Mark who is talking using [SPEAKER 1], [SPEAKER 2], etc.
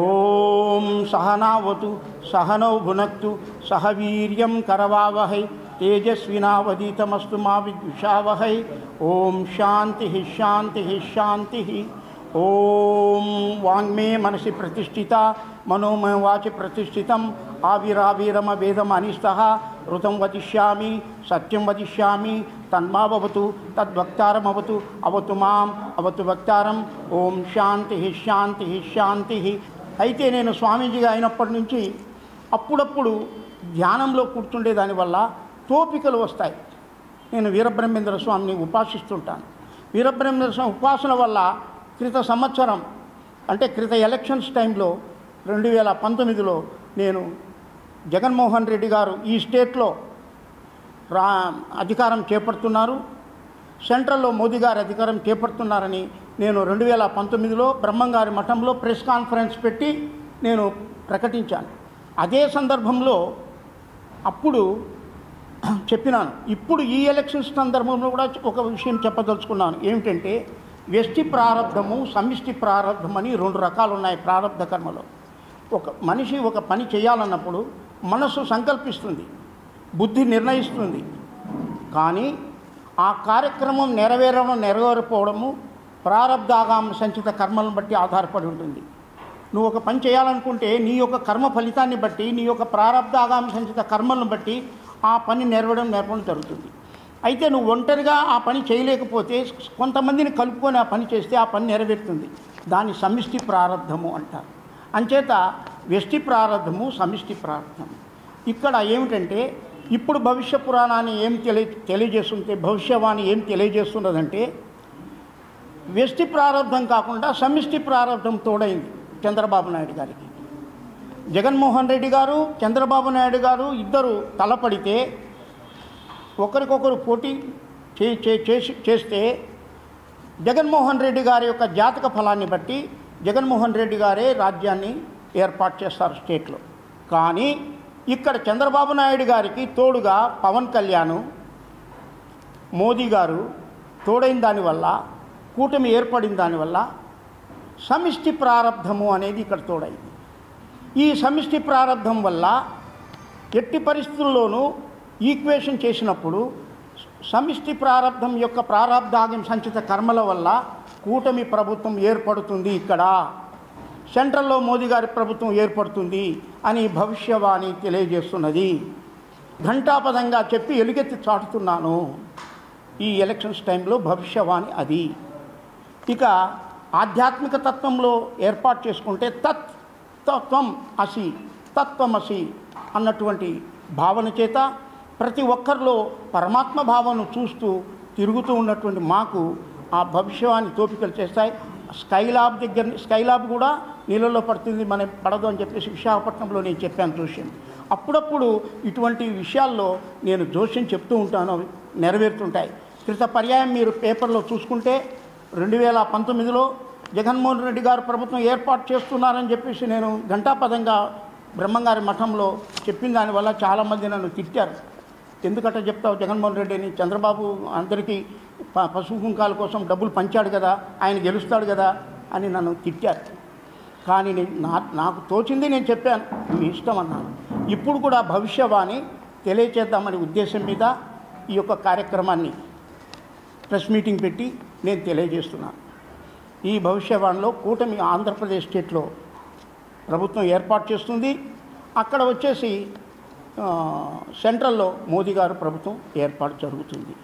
[SPEAKER 1] ఓం సహనావతు సహనౌ భునక్తు సహ వీర్యం కరవావహై తేజస్వినావధీతమస్తు మా విద్విషావహై. ఓం శాంతి శాంతి శాంతి. ఓం వాంగ్మే మనసి ప్రతిష్ఠిత మనోమయ వాచి ప్రతిష్ఠితం ఆవిరావిరమ వేదం అనిష్టః ఋతం వదిష్యామి సత్యం వదిష్యామి తన్మావతు తద్వక్తారమవతు అవతు మాం అవతు వక్తారం. ఓం శాంతి శాంతి శాంతి. అయితే నేను స్వామీజీగా అయినప్పటి నుంచి అప్పుడప్పుడు ధ్యానంలో కూర్చుండే దానివల్ల తోపికలు వస్తాయి. నేను వీరబ్రహ్మేంద్ర స్వామిని ఉపాసిస్తుంటాను. వీరబ్రహ్మేంద్ర స్వామి ఉపాసన వల్ల క్రిత సంవత్సరం అంటే క్రిత ఎలక్షన్స్ టైంలో 2019లో నేను జగన్మోహన్ రెడ్డి గారు ఈ స్టేట్లో అధికారం చేపడుతున్నారు, సెంట్రల్లో మోదీ గారు అధికారం చేపడుతున్నారని నేను 2019లో బ్రహ్మంగారి మఠంలో ప్రెస్ కాన్ఫరెన్స్ పెట్టి నేను ప్రకటించాను. అదే సందర్భంలో అప్పుడు చెప్పినాను. ఇప్పుడు ఈ ఎలక్షన్స్ సందర్భంలో కూడా ఒక విషయం చెప్పదలుచుకున్నాను. ఏమిటంటే వ్యష్టి ప్రారంధము సమిష్టి ప్రారంధం అని 2 రకాలు ఉన్నాయి ప్రారంధ కర్మలో. ఒక మనిషి ఒక పని చేయాలన్నప్పుడు మనసు సంకల్పిస్తుంది, బుద్ధి నిర్ణయిస్తుంది, కానీ ఆ కార్యక్రమం నెరవేరకపోవడము ప్రారబ్ధాగామ సంచిత కర్మలను బట్టి ఆధారపడి ఉంటుంది. నువ్వు ఒక పని చేయాలనుకుంటే నీ యొక్క కర్మ ఫలితాన్ని బట్టి నీ యొక్క ప్రారబ్ధాగామ సంచిత కర్మలను బట్టి ఆ పని నెరవేరడం జరుగుతుంది. అయితే నువ్వు ఒంటరిగా ఆ పని చేయలేకపోతే కొంతమందిని కలుపుకొని ఆ పని చేస్తే ఆ పని నెరవేరుతుంది. దాన్ని సమిష్టి ప్రారంధము అంటారు. అంచేత వ్యష్టి ప్రారంధము సమిష్టి ప్రారంధము. ఇక్కడ ఏమిటంటే ఇప్పుడు భవిష్య పురాణాన్ని ఏం తెలియజేస్తుంటే భవిష్యవాణి ఏం తెలియజేస్తున్నదంటే వ్యష్టి ప్రారంధం కాకుండా సమిష్టి ప్రారంధం తోడైంది చంద్రబాబు నాయుడు గారికి. జగన్మోహన్ రెడ్డి గారు చంద్రబాబు నాయుడు గారు ఇద్దరు తలపడితే ఒకరికొకరు పోటీ చేస్తే జగన్మోహన్ రెడ్డి గారి యొక్క జాతక ఫలాన్ని బట్టి జగన్మోహన్ రెడ్డి గారే రాజ్యాన్ని ఏర్పాటు చేస్తారు స్టేట్లో. కానీ ఇక్కడ చంద్రబాబు నాయుడు గారికి తోడుగా పవన్ కళ్యాణ్ మోదీ గారు తోడైన దానివల్ల కూటమి ఏర్పడిన దానివల్ల సమిష్టి ప్రారంధము అనేది ఇక్కడ తోడైంది. ఈ సమిష్టి ప్రారంధం వల్ల ఎట్టి పరిస్థితుల్లోనూ ఈక్వేషన్ చేసినప్పుడు సమిష్టి ప్రారంధం యొక్క ప్రారబ్ధాగం సంచిత కర్మల వల్ల కూటమి ప్రభుత్వం ఏర్పడుతుంది, ఇక్కడ సెంట్రల్లో మోదీ గారి ప్రభుత్వం ఏర్పడుతుంది అని భవిష్యవాణి తెలియజేస్తున్నది. ఘంటాపదంగా చెప్పి ఎలుగెత్తి చాటుతున్నాను. ఈ ఎలక్షన్స్ టైంలో భవిష్యవాణి అది. ఇక ఆధ్యాత్మిక తత్వంలో ఏర్పాటు చేసుకుంటే తత్వం అసి తత్వమసి అన్నటువంటి భావన చేత ప్రతి ఒక్కరిలో పరమాత్మ భావనను చూస్తూ తిరుగుతూ ఉన్నటువంటి మాకు ఆ భవిష్యవాణి తోపికలు చేస్తాయి. స్కైలాబ్ కూడా నీళ్ళల్లో పడుతుంది, మనం పడదు అని చెప్పేసి విశాఖపట్నంలో నేను చెప్పాను జోష్యం. అప్పుడప్పుడు ఇటువంటి విషయాల్లో నేను జోష్యం చెప్తూ ఉంటాను, అవి నెరవేరుతుంటాయి. క్రిత పర్యాయం మీరు పేపర్లో చూసుకుంటే 2019లో జగన్మోహన్ రెడ్డి గారు ప్రభుత్వం ఏర్పాటు చేస్తున్నారని చెప్పేసి నేను ఘంటాపదంగా బ్రహ్మంగారి మఠంలో చెప్పిన దానివల్ల చాలామంది నన్ను తిట్టారు. ఎందుకట చెప్తావు జగన్మోహన్ రెడ్డిని, చంద్రబాబు అందరికీ పసుపు కుంకాల కోసం డబ్బులు పంచాడు కదా, ఆయన గెలుస్తాడు కదా అని నన్ను తిట్టారు. కానీ నాకు తోచింది నేను చెప్పాను, మీ ఇష్టం అన్నాను. ఇప్పుడు కూడా భవిష్యవాణి తెలియచేద్దామనే ఉద్దేశం మీద ఈ యొక్క కార్యక్రమాన్ని ప్రెస్ మీటింగ్ పెట్టి నేను తెలియజేస్తున్నాను. ఈ భవిష్యవాణిలో కూటమి ఆంధ్రప్రదేశ్ స్టేట్లో ప్రభుత్వం ఏర్పాటు చేస్తుంది. అక్కడ వచ్చేసి సెంట్రల్లో మోదీ గారు ప్రభుత్వం ఏర్పాటు జరుగుతుంది.